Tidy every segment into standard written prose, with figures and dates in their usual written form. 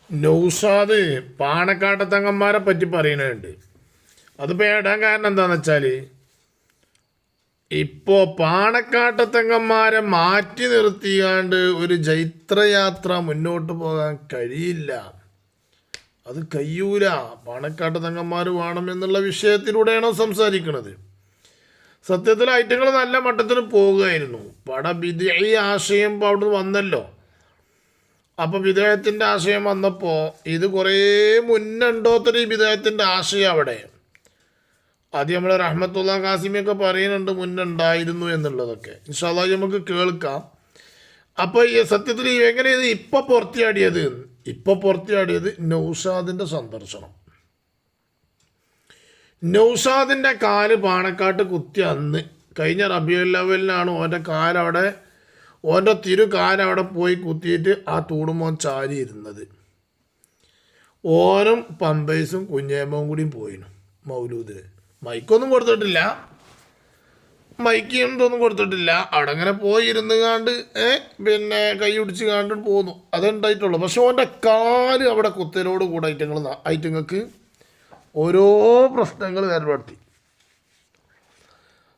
നൗഷാദ് പാണക്കാട്ടത്തങ്ങന്മാരെ പറ്റി പറയുന്നുണ്ട്. അതിപ്പോൾ ഇടാൻ കാരണം എന്താണെന്ന് വെച്ചാൽ ഇപ്പോൾ പാണക്കാട്ടത്തങ്ങന്മാരെ മാറ്റി നിർത്തിയാണ്ട് ഒരു ജൈത്രയാത്ര മുന്നോട്ട് പോകാൻ കഴിയില്ല. അത് കഴിയൂല. പാണക്കാട്ടത്തങ്ങന്മാർ വേണം എന്നുള്ള വിഷയത്തിലൂടെയാണോ സംസാരിക്കുന്നത്? സത്യത്തിൽ ഐറ്റങ്ങൾ നല്ല മട്ടത്തിന് പോകുമായിരുന്നു. ബിദ്ഈ ആശയം ഇപ്പോൾ അവിടെ വന്നല്ലോ. അപ്പോൾ വിദേഹത്തിൻ്റെ ആശയം വന്നപ്പോൾ ഇത് കുറേ മുന്നുണ്ടോത്തൊരു വിദേഹത്തിൻ്റെ ആശയം അവിടെ ആദ്യം നമ്മൾ റഹ്മത്തുള്ള ഖാസിമിയൊക്കെ പറയുന്നുണ്ട് മുന്നുണ്ടായിരുന്നു എന്നുള്ളതൊക്കെ. ഇൻഷാ അല്ലാഹ് നമുക്ക് കേൾക്കാം. അപ്പോൾ ഈ സത്യത്തിൽ എങ്ങനെയത് ഇപ്പോൾ പുറത്തിയാടിയത് നൗഷാദിൻ്റെ സന്ദർശനം. നൗഷാദിൻ്റെ കാല് പാണക്കാട്ട് കുത്തി അന്ന് കഴിഞ്ഞ റബീഉൽ അവ്വലിനാണ് ഓൻ്റെ തിരുകാലവിടെ പോയി കുത്തിയിട്ട് ആ തൂടുമോൻ ചാരിയിരുന്നത്. ഓനും പമ്പേഴ്സും കുഞ്ഞേമ്മവും കൂടിയും പോയിനു മൗലൂദിന്. മൈക്കൊന്നും കൊടുത്തിട്ടില്ല, മൈക്കൊന്നും കൊടുത്തിട്ടില്ല. അവിടെ അങ്ങനെ പോയി ഇരുന്ന് കാണ്ട് പിന്നെ കൈ പിടിച്ച് കാണ്ട് പോന്നു, അതുണ്ടായിട്ടുള്ളൂ. പക്ഷെ ഓൻ്റെ കാല് അവിടെ കുത്തലോട് കൂടെ ഐറ്റങ്ങൾക്ക് ഓരോ പ്രശ്നങ്ങൾ ഏർപ്പെടുത്തി.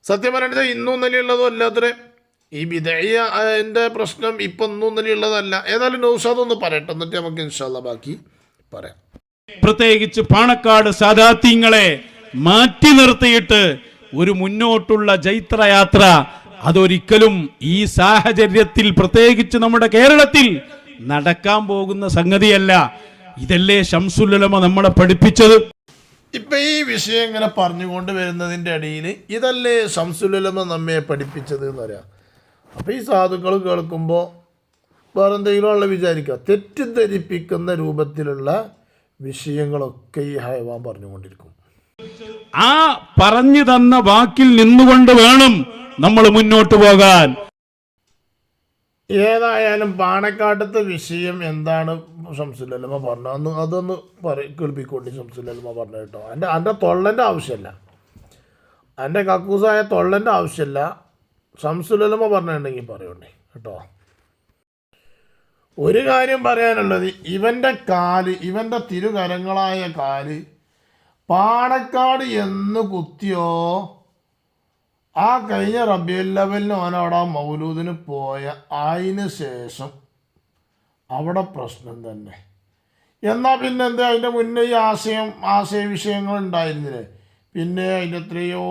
സത്യം പറയണത് ഇന്നും നിലയുള്ളതും അല്ലാത്തത് ഈ ബിദ്ഈന്റെ പ്രശ്നം ഇപ്പം ഒന്നും നിലയുള്ളതല്ല. ഏതായാലും നൗഷാദ് ഒന്ന് പറയട്ടെ, എന്നിട്ട് നമുക്ക് ഇൻഷാ അല്ലാഹ് ബാക്കി പറയാം. പ്രത്യേകിച്ച് പാണക്കാട് സാദാത്യങ്ങളെ മാറ്റി നിർത്തിയിട്ട് ഒരു മുന്നോട്ടുള്ള ജൈത്രയാത്ര അതൊരിക്കലും ഈ സാഹചര്യത്തിൽ പ്രത്യേകിച്ച് നമ്മുടെ കേരളത്തിൽ നടക്കാൻ പോകുന്ന സംഗതിയല്ല. ഇതല്ലേ ശംസുൽ ഉലമ നമ്മളെ പഠിപ്പിച്ചത്. ഇപ്പം ഈ വിഷയം ഇങ്ങനെ പറഞ്ഞുകൊണ്ട് വരുന്നതിൻ്റെ ഇടയിൽ ഇതല്ലേ ശംസുൽ ഉലമ നമ്മെ പഠിപ്പിച്ചത് എന്ന് പറയാം. അപ്പോൾ ഈ സാധുക്കൾ കേൾക്കുമ്പോൾ വേറെ എന്തെങ്കിലും ഉള്ള വിചാരിക്കുക, തെറ്റിദ്ധരിപ്പിക്കുന്ന രൂപത്തിലുള്ള വിഷയങ്ങളൊക്കെ ഈ ഹൈവാൻ പറഞ്ഞുകൊണ്ടിരിക്കും. ആ പറഞ്ഞു തന്ന വാക്കിൽ നിന്നുകൊണ്ട് വേണം നമ്മൾ മുന്നോട്ട് പോകാൻ. ഏതായാലും പാണക്കാട്ടത്തെ വിഷയം എന്താണ് ശംസുൽ ഉലമ പറഞ്ഞു അതൊന്ന് കേൾപ്പിക്കൊണ്ട് ശംസുൽ ഉലമ പറഞ്ഞു കേട്ടോ. എൻ്റെ തൊള്ളൻ്റെ ആവശ്യമല്ല, എൻ്റെ കക്കൂസായ തൊള്ളൻ്റെ ആവശ്യമല്ല. ശംസുൽ ഉലമ പറഞ്ഞിട്ടുണ്ടെങ്കിൽ പറയണ്ടേ കേട്ടോ. ഒരു കാര്യം പറയാനുള്ളത്, ഇവൻ്റെ തിരുകരങ്ങളായ കാല് പാണക്കാട് എന്ന് കുത്തിയോ ആ കഴിഞ്ഞ റബീഉൽ അവ്വലിന് ഓനവിടെ മൗലൂദിന് പോയ അതിന് ശേഷം അവിടെ പ്രശ്നം തന്നെ. എന്നാൽ പിന്നെ എന്താ അതിൻ്റെ മുന്നേ ഈ ആശയവിഷയങ്ങൾ ഉണ്ടായിരുന്നില്ലേ? പിന്നെ അതിൻ്റെ എത്രയോ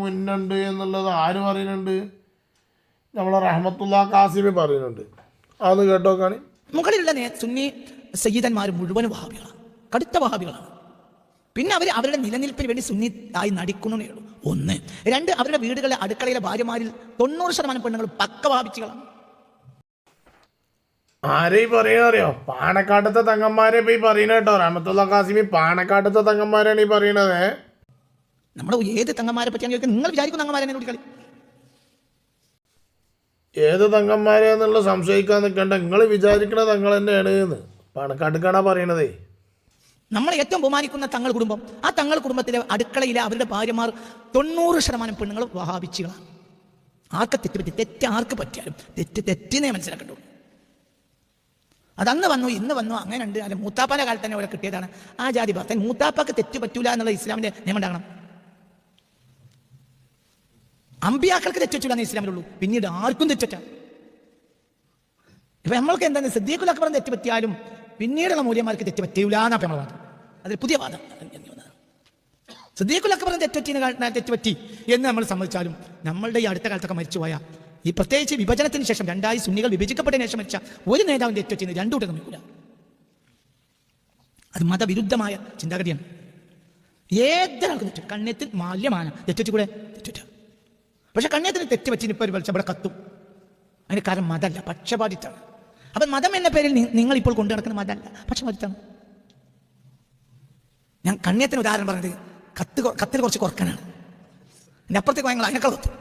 മുന്നുണ്ട് എന്നുള്ളത് ആര് പറയുന്നുണ്ട്? നമ്മളെ റഹ്മത്തുള്ള ഖാസിമി പറയുന്നുണ്ട്. അതൊന്ന് കേട്ടോ കാണി. മുകളിലുള്ള സുന്നി സയ്യിദന്മാർ മുഴുവനും വഹാബികളാണ്, കടുത്ത വഹാബികളാണ്. പിന്നെ അവരുടെ നിലനിൽപ്പിന് വേണ്ടി സുന്നി ആയി നടിക്കുന്നേ ഉള്ളൂ. ഒന്ന്. രണ്ട്, അവരുടെ വീടുകളിലെ അടുക്കളയിലെ ഭാര്യമാരിൽ 90% പെണ്ണുങ്ങൾ പക്ക വഹാബിച്ചുകളാണ്. ആരെയും പറയണറിയോ? പാണക്കാട്ടത്തെ തങ്ങന്മാരെ പോയി പറയുന്നത് കേട്ടോ. റഹ്മത്തുള്ള ഖാസിമി പാണക്കാട്ടത്തെ തങ്ങന്മാരാണ് ഈ പറയണത്. നമ്മൾ ഏത് തങ്ങന്മാരെ പറ്റിയാണ് ചോദിക്കുന്നത്? നിങ്ങൾ വിചാരിക്കുന്ന തങ്ങന്മാരെ കുട്ടികളി ഏത് തങ്ങന്മാരെ എന്നുള്ള സംശയിക്കാൻ നിൽക്കേണ്ട, നിങ്ങൾ വിചാരിക്കണ തങ്ങൾ തന്നെയാണ് എന്ന് പാണക്കാട്ടുകാണാ പറയണതേ. നമ്മൾ ഏറ്റവും ബഹുമാനിക്കുന്ന തങ്ങൾ കുടുംബം, ആ തങ്ങൾ കുടുംബത്തിലെ അടുക്കളയിലെ അവരുടെ ഭാര്യമാർ 90% പെണ്ണുങ്ങൾ വഹാബിച്ചുകളാണ്. ആർക്ക് തെറ്റുപറ്റി, തെറ്റ് ആർക്ക് പറ്റിയാലും തെറ്റിനെ മനസ്സിലാക്കണ്ടു. അതന്ന് വന്നു ഇന്ന് വന്നു അങ്ങനെ ഉണ്ട്. അല്ലെ മൂത്താപ്പാൻ്റെ കാലത്ത് തന്നെ അവരെ കിട്ടിയതാണ് ആ ജാതി ഭർത്താൻ. മൂത്താപ്പാക്ക് തെറ്റ് പറ്റൂല എന്നുള്ള ഇസ്ലാമിൻ്റെ നിയമം ഉണ്ടാകണം. അമ്പിയാക്കൾക്ക് തെറ്റുപറ്റൂല എന്ന് ഇസ്ലാമിലുള്ളൂ, പിന്നീട് ആർക്കും തെറ്റുപറ്റാം. ഇപ്പം നമ്മൾക്ക് എന്താണ് സിദ്ദീഖുൽ അക്ബർ തെറ്റ് പറ്റിയാലും പിന്നീടുള്ള മൂല്യന്മാർക്ക് തെറ്റ് പറ്റൂല എന്നാണ് നമ്മൾ വാദം. അതിൽ പുതിയ വാദം. സിദ്ദീഖുൽ അക്ബറിന് തെറ്റുപറ്റി എന്ന് നമ്മൾ സമ്മതിച്ചാലും നമ്മളുടെ ഈ അടുത്ത കാലത്തൊക്കെ മരിച്ചുപോയ ഈ പ്രത്യേകിച്ച് വിഭജനത്തിന് ശേഷം രണ്ടായി സുന്നികൾ വിഭജിക്കപ്പെട്ടതിന് ശേഷം മരിച്ച ഒരു നേതാവിൻ്റെ തെറ്റുപറ്റിന്ന് രണ്ടു കൂട്ടം തമ്മിൽ. അത് മതവിരുദ്ധമായ ചിന്താഗതിയാണ്. ഏതൊരാൾക്ക് തെറ്റു, കണ്ണെത്തിൽ മാല്യമാണ് തെറ്റുപറ്റി കൂടെ തെറ്റുപറ്റ. പക്ഷെ കണ്ണെത്തിന് തെറ്റുപറ്റിന് ഇപ്പോൾ ഒരു വലിച്ച ഇവിടെ കത്തും. അതിന് കാരണം മതമല്ല, പക്ഷപാതിത്വമാണ്. അപ്പം മതം എന്ന പേരിൽ നിങ്ങളിപ്പോൾ കൊണ്ടു നടക്കുന്ന മതമല്ല, പക്ഷപാതിത്വമാണ്. ഞാൻ കണ്ണിയത്തിന് ഉദാഹരണം പറഞ്ഞത് കത്തിൽ കുറച്ച് കുറക്കാനാണ്. എൻ്റെ അപ്പുറത്തേക്ക് ഞങ്ങൾ അതിനേക്കാൾ കത്തും.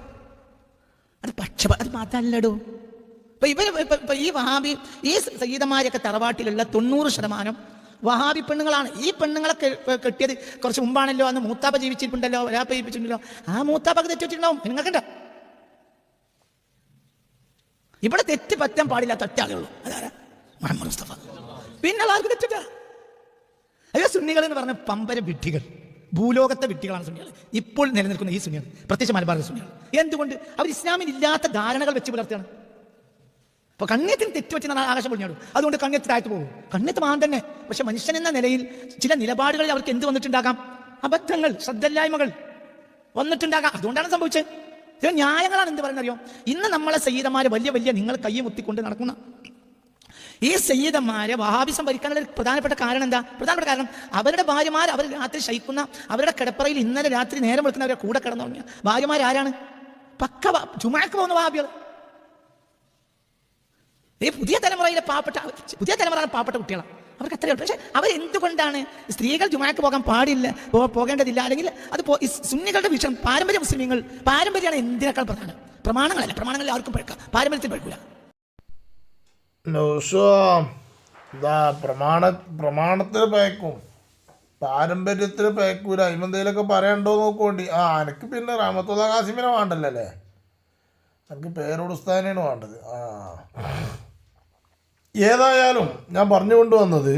അത് അത് മതമല്ലടോ. ഇപ്പൊ ഈ വഹാബി ഈ സയ്യിദന്മാരൊക്കെ തറവാട്ടിലുള്ള 90% വഹാബി പെണ്ണുങ്ങളാണ്. ഈ പെണ്ണുങ്ങളെ കെട്ടിയത് കുറച്ച് മുമ്പാണല്ലോ. അന്ന് മൂത്താപ്പ ജീവിച്ചിട്ടുണ്ടല്ലോ, ഒരാപ്പ ജീവിച്ചിട്ടുണ്ടല്ലോ. ആ മൂത്താപ്പക്ക് തെറ്റുവെച്ചിട്ടുണ്ടാവും, നിങ്ങൾക്കുണ്ട. ഇവിടെ തെറ്റ് പറ്റാൻ പാടില്ലാത്ത ഒറ്റ ആളുള്ളൂ. അതാരാ? മുഹമ്മദ് മുസ്തഫ. പിന്നെ ആർക്കും തെറ്റില്ല. അയ്യോ സുന്നികൾ എന്ന് പറഞ്ഞ പമ്പര വിഡ്ഢികൾ, ഭൂലോകത്തെ വിഡ്ഢികളാണ് സുന്നികൾ. ഇപ്പോൾ നിലനിൽക്കുന്ന ഈ സുന്നികൾ, പ്രത്യേകിച്ച് മലബാർ സുന്നികൾ. എന്തുകൊണ്ട്? അവർ ഇസ്ലാമിൽ ഇല്ലാത്ത ധാരണകൾ വെച്ച് പുലർത്തുകയാണ്. അപ്പൊ കണ്ണിയത്തിന് തെറ്റുപറ്റി ആകാശം പൊളിഞ്ഞാടും. അതുകൊണ്ട് കണ്ണിയത്ത് താഴ്ത്തു പോകും. കണ്ണിയത്ത് മാൻ തന്നെ. പക്ഷെ മനുഷ്യൻ എന്ന നിലയിൽ ചില നിലപാടുകളിൽ അവർക്ക് എന്ത് വന്നിട്ടുണ്ടാകാം? അബദ്ധങ്ങൾ, ശ്രദ്ധയില്ലായ്മകൾ വന്നിട്ടുണ്ടാകാം. അതുകൊണ്ടാണ് സംഭവിച്ചത്. ചില ന്യായങ്ങളാണ്. എന്ത് പറയുന്നറിയോ? ഇന്ന് നമ്മളെ സയ്യിദന്മാരെ വലിയ വലിയ നിങ്ങൾ കൈ മുത്തിക്കൊണ്ട് നടക്കുന്ന ഈ സയ്യിദന്മാരെ വഹാബിസം ഭരിക്കാനുള്ള ഒരു പ്രധാനപ്പെട്ട കാരണം എന്താ? പ്രധാനപ്പെട്ട കാരണം അവരുടെ ഭാര്യമാർ അവർ രാത്രി ശയിക്കുന്ന, അവരുടെ കിടപ്പറയിൽ ഇന്നലെ രാത്രി നേരം വെളുക്കുന്നവരെ കൂടെ കിടന്നു തുടങ്ങിയ ഭാര്യമാരാരാണ്? പക്ക ജുമാക്ക് പോകുന്ന വഹാബികൾ. ഈ പുതിയ തലമുറ പാവപ്പെട്ട കുട്ടികളാണ്. അവർക്ക് അത്രയുള്ളൂ. പക്ഷെ അവരെന്തുകൊണ്ടാണ് സ്ത്രീകൾ ജുമാക്ക് പോകാൻ പാടില്ല, പോകേണ്ടതില്ല, അല്ലെങ്കിൽ അത് സുന്നികളുടെ വിഷയം പാരമ്പര്യ മുസ്ലിങ്ങൾ പാരമ്പര്യമാണ് എന്തിനേക്കാൾ പ്രധാനം. പ്രമാണങ്ങളല്ല, പ്രമാണങ്ങളിൽ ആർക്കും പഴക്കാം, പാരമ്പര്യത്തിൽ പഴക്കൂല. പ്രമാണത്തിന് പയക്കും, പാരമ്പര്യത്തിന് പയക്കൂല. ഇമെന്തേലൊക്കെ പറയണ്ടോ നോക്കുകൊണ്ടി. എനിക്ക് പിന്നെ റഹ്മത്തുള്ള ഖാസിമിനെ വേണ്ടല്ലേ, എനിക്ക് പേരുടുസ്ഥാനാണ് വേണ്ടത്. ഏതായാലും ഞാൻ പറഞ്ഞു കൊണ്ടുവന്നത്,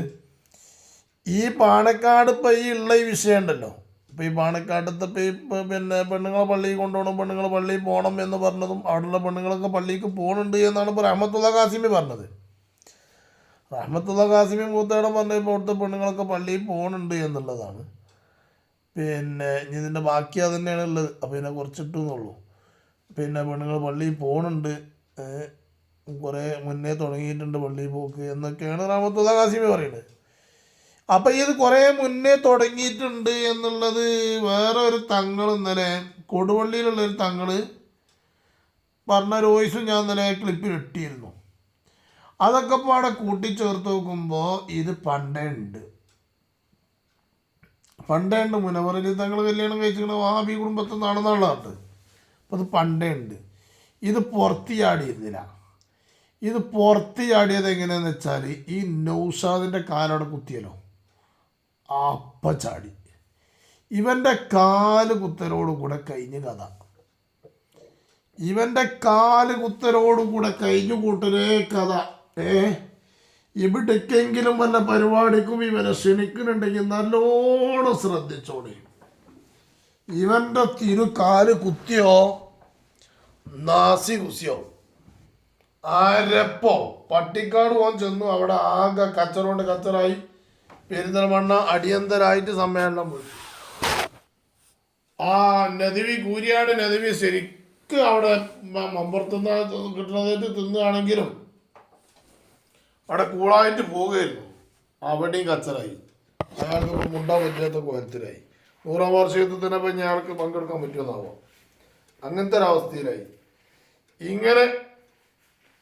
ഈ പാണക്കാട് ഇപ്പം ഈ ഉള്ള ഈ വിഷയം ഉണ്ടല്ലോ. ഇപ്പം ഈ പാണക്കാട്ടത്തെ പിന്നെ പെണ്ണുങ്ങളെ പള്ളിയിൽ കൊണ്ടുപോകണം, പെണ്ണുങ്ങൾ പള്ളിയിൽ പോകണം എന്ന് പറഞ്ഞതും അവിടെയുള്ള പെണ്ണുങ്ങളൊക്കെ പള്ളിക്ക് പോകുന്നുണ്ട് എന്നാണ് ഇപ്പോൾ റഹ്മത്തുള്ള ഖാസിമി പറഞ്ഞത്. റഹ്മത്തുള്ള ഖാസിമി മൂത്തേടം പറഞ്ഞപ്പോൾ അവിടുത്തെ പെണ്ണുങ്ങളൊക്കെ പള്ളിയിൽ പോകുന്നുണ്ട് എന്നുള്ളതാണ്. പിന്നെ ഇതിൻ്റെ ബാക്കി അത് തന്നെയാണ് ഉള്ളത്. അപ്പോൾ ഇതിനെ കുറച്ചിട്ടെന്നുള്ളൂ. പിന്നെ പെണ്ണുങ്ങൾ പള്ളിയിൽ പോകുന്നുണ്ട്, കുറേ മുന്നേ തുടങ്ങിയിട്ടുണ്ട് പള്ളിയിൽ പോക്ക് എന്നൊക്കെയാണ് റഹ്മത്തുള്ള ഖാസിമി പറയുന്നത്. അപ്പം ഇത് കുറേ മുന്നേ തുടങ്ങിയിട്ടുണ്ട് എന്നുള്ളത് വേറെ ഒരു തങ്ങൾ ഇന്നലെ കൊടുവള്ളിയിലുള്ളൊരു തങ്ങൾ പറഞ്ഞ വോയിസും ഞാൻ ഇന്നലെ ക്ലിപ്പിൽ ഇട്ടിരുന്നു. അതൊക്കെ ഇപ്പോൾ അവിടെ കൂട്ടിച്ചേർത്ത് നോക്കുമ്പോൾ ഇത് പണ്ടേ ഉണ്ട്. മുനവറിൽ തങ്ങൾ കല്യാണം കഴിച്ചിരിക്കുന്ന വഹാബി കുടുംബത്തിൽ നിന്നാണെന്നുള്ളതാണ്. അപ്പോൾ അത് പണ്ടേ ഉണ്ട്. ഇത് പുറത്ത് ചാടിയിരുന്നില്ല. ഇത് പുറത്ത് ചാടിയത് എങ്ങനെയാണെന്ന് വെച്ചാൽ, ഈ നൗഷാദിൻ്റെ കാലവിടെ കുത്തിയല്ലോ, അപ്പം ചാടി. ഇവൻ്റെ കാല് കുത്തലോടുകൂടെ കഴിഞ്ഞ് കഥ. ഇവൻ്റെ കാല് കുത്തലോടുകൂടെ കഴിഞ്ഞു കൂട്ടരേ കഥ. ഇവിടേക്കെങ്കിലും വല്ല പരിപാടിക്കും ഇവനെ ക്ഷണിക്കുന്നുണ്ടെങ്കിൽ നല്ലോണം ശ്രദ്ധിച്ചോളി. ഇവൻ്റെ തിരുകാല് കുത്തിയോ നാസി കുസിയോ ആരപ്പോ പട്ടിക്കാട് പോകാൻ ചെന്നു. അവിടെ ആകെ കച്ചറുകൊണ്ട് കച്ചറായി. പെരിന്തൽമണ്ണ അടിയന്തരായിട്ട് സമ്മേളനം വിളിച്ചു. നദിവി കൂരിയാട് നദിവി ശരിക്കും അവിടെ മമ്പുറത്തുനിന്ന് കിട്ടുന്നതായിട്ട് തിന്നുകയാണെങ്കിലും അവിടെ കൂളായിട്ട് പോവുകയായിരുന്നു. അവിടെയും കച്ചറായി. അയാൾക്ക് മുണ്ടാൻ പറ്റാത്ത കോലത്തിലായി. 100-ാം വാർഷികത്തിന് ഇപ്പം അയാൾക്ക് പങ്കെടുക്കാൻ പറ്റുമെന്നാവോ, അങ്ങനത്തെ ഒരവസ്ഥയിലായി. ഇങ്ങനെ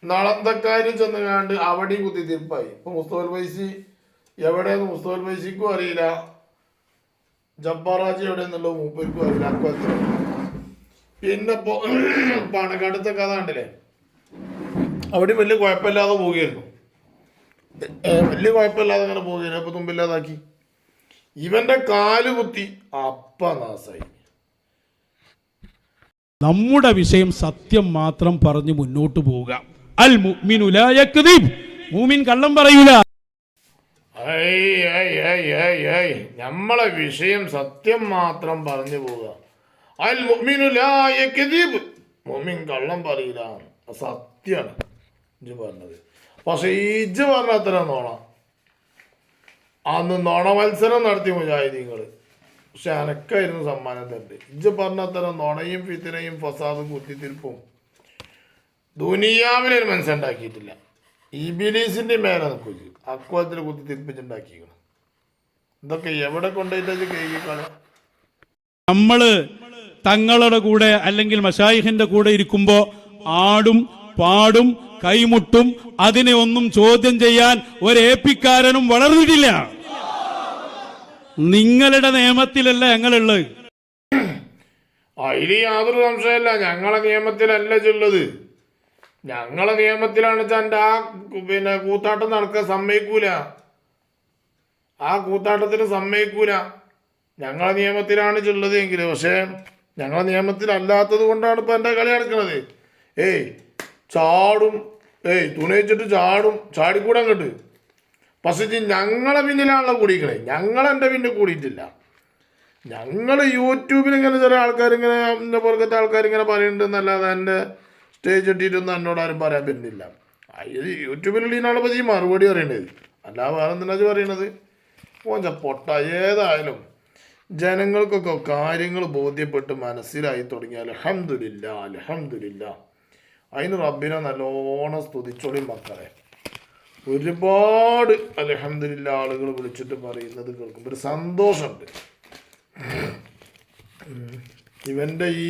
നളന്തക്കാരിൽ ചെന്ന് കണ്ട് അവിടെയും കുത്തിത്തിരിപ്പായി. ഇപ്പം മുസ്തഫൽ ഫൈസി എവിടെയെന്ന് മുസ്തഫൽ ഫൈസിക്കും അറിയില്ല, ജബ്ബാറാജി എവിടെയെന്നുള്ളത് മൂപ്പർക്കും അറിയില്ല, അക്കത്തിൽ. പിന്നെ ഇപ്പോൾ പാണക്കാടത്തെ കഥ കണ്ടില്ലേ, അവിടെയും വലിയ കുഴപ്പമില്ലാതെ പോവുകയായിരുന്നു. വലിയ കുഴപ്പമില്ലാതെ അങ്ങനെ പോവുകയായിരുന്നു. അപ്പം തുമ്പില്ലാതാക്കി. ഇവൻ്റെ കാല് കുത്തി അപ്പം നാസായി. നമ്മുടെ വിഷയം സത്യം മാത്രം പറഞ്ഞ് മുന്നോട്ട് പോവുക. അൽ മുഅ്മിനു ലാ യക്ദിബ്, മുഅ്മിൻ കള്ളം പറയൂല. നമ്മളെ വിഷയം സത്യം മാത്രം പറഞ്ഞു പോവുക. അൽ മുഅ്മിനു ലാ യക്ദിബ്, മുഅ്മിൻ കള്ളം പറയില്ല. സത്യമാണ് ഇജ്ജ് പറഞ്ഞത്. പക്ഷെ ഇജ്ജ് പറഞ്ഞ അത്ര നോണ. അന്ന് നോണ മത്സരം നടത്തി മുജാഹിദീങ്ങൾ. പക്ഷെ അനക്കായിരുന്നു സമ്മാനം തരണ്ട്. ഇജ്ജ് പറഞ്ഞ അത്ര നോണയും ഫിത്തിനയും ഫസാദും കുത്തിത്തിരിപ്പും ദുനിയാവിനൊരു മനസ്സുണ്ടാക്കിയിട്ടില്ല. ഇബിലീസിന്റെ മേലെ നിൽക്കും. അക്വാത്തിൽ കുത്തിത്തിരിപ്പിച്ചുണ്ടാക്കിക്കണം. ഇതൊക്കെ എവിടെ കൊണ്ടുപോയിട്ട് കേൾക്കാണ്. നമ്മള് തങ്ങളുടെ കൂടെ അല്ലെങ്കിൽ മശായിഖിന്റെ കൂടെ ഇരിക്കുമ്പോ ആടും പാടും കൈമുട്ടും. അതിനെ ഒന്നും ചോദ്യം ചെയ്യാൻ ഒരേപ്പിക്കാരനും വളർന്നിട്ടില്ല. നിങ്ങളുടെ നിയമത്തിലല്ല ഞങ്ങളുള്ളത്. അതിൽ യാതൊരു സംശയമല്ല. ഞങ്ങളെ നിയമത്തിലല്ല ചെല്ലത്. ഞങ്ങളെ നിയമത്തിലാണ് എൻ്റെ പിന്നെ കൂത്താട്ടം നടക്കാൻ സമ്മതിക്കൂല. ആ കൂത്താട്ടത്തിന് സമ്മതിക്കൂല. ഞങ്ങളെ നിയമത്തിലാണ് ചെല്ലത് എങ്കിൽ. പക്ഷേ ഞങ്ങളെ നിയമത്തിലല്ലാത്തത് കൊണ്ടാണ് ഇപ്പം എൻ്റെ കളി നടക്കുന്നത്. ചാടും, തുണി വെച്ചിട്ട് ചാടും, ചാടിക്കൂടെ അങ്ങോട്ട്. പക്ഷെ ഞങ്ങളെ പിന്നിലാണല്ലോ കൂടിക്കണേ. ഞങ്ങളെൻ്റെ പിന്നിൽ കൂടിയിട്ടില്ല. ഞങ്ങൾ യൂട്യൂബിൽ ഇങ്ങനെ ചില ആൾക്കാരിങ്ങനെ എൻ്റെ പുറത്തെ ആൾക്കാരിങ്ങനെ പറയുന്നുണ്ടെന്നല്ലാതെ എൻ്റെ സ്റ്റേജ് ഇട്ടിട്ടൊന്നും എന്നോട് ആരും പറയാൻ പറ്റുന്നില്ല. ഇത് യൂട്യൂബിലുള്ളതിനാണ് പറ്റി മറുപടി പറയേണ്ടത്, അല്ല വേറെ എന്തിനാ പറയണത്? പോഞ്ച പൊട്ട. ഏതായാലും ജനങ്ങൾക്കൊക്കെ കാര്യങ്ങൾ ബോധ്യപ്പെട്ട് മനസ്സിലായി തുടങ്ങിയാൽ അൽഹംദുലില്ലാ അൽഹംദുലില്ലാ. അതിന് റബ്ബിനെ നല്ലോണം സ്തുതിച്ചോളി മക്കളെ. ഒരുപാട് അൽഹംദുലില്ലാ ആളുകൾ വിളിച്ചിട്ട് പറയുന്നത് കേൾക്കുമ്പോൾ ഒരു സന്തോഷമുണ്ട്. ഇവൻ്റെ ഈ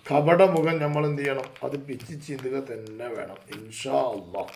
കപട മുഖം നമ്മൾ എന്ത് ചെയ്യണം? അത് പിച്ചി ചീന്തുക തന്നെ വേണം ഇൻഷാ അല്ലാഹ്.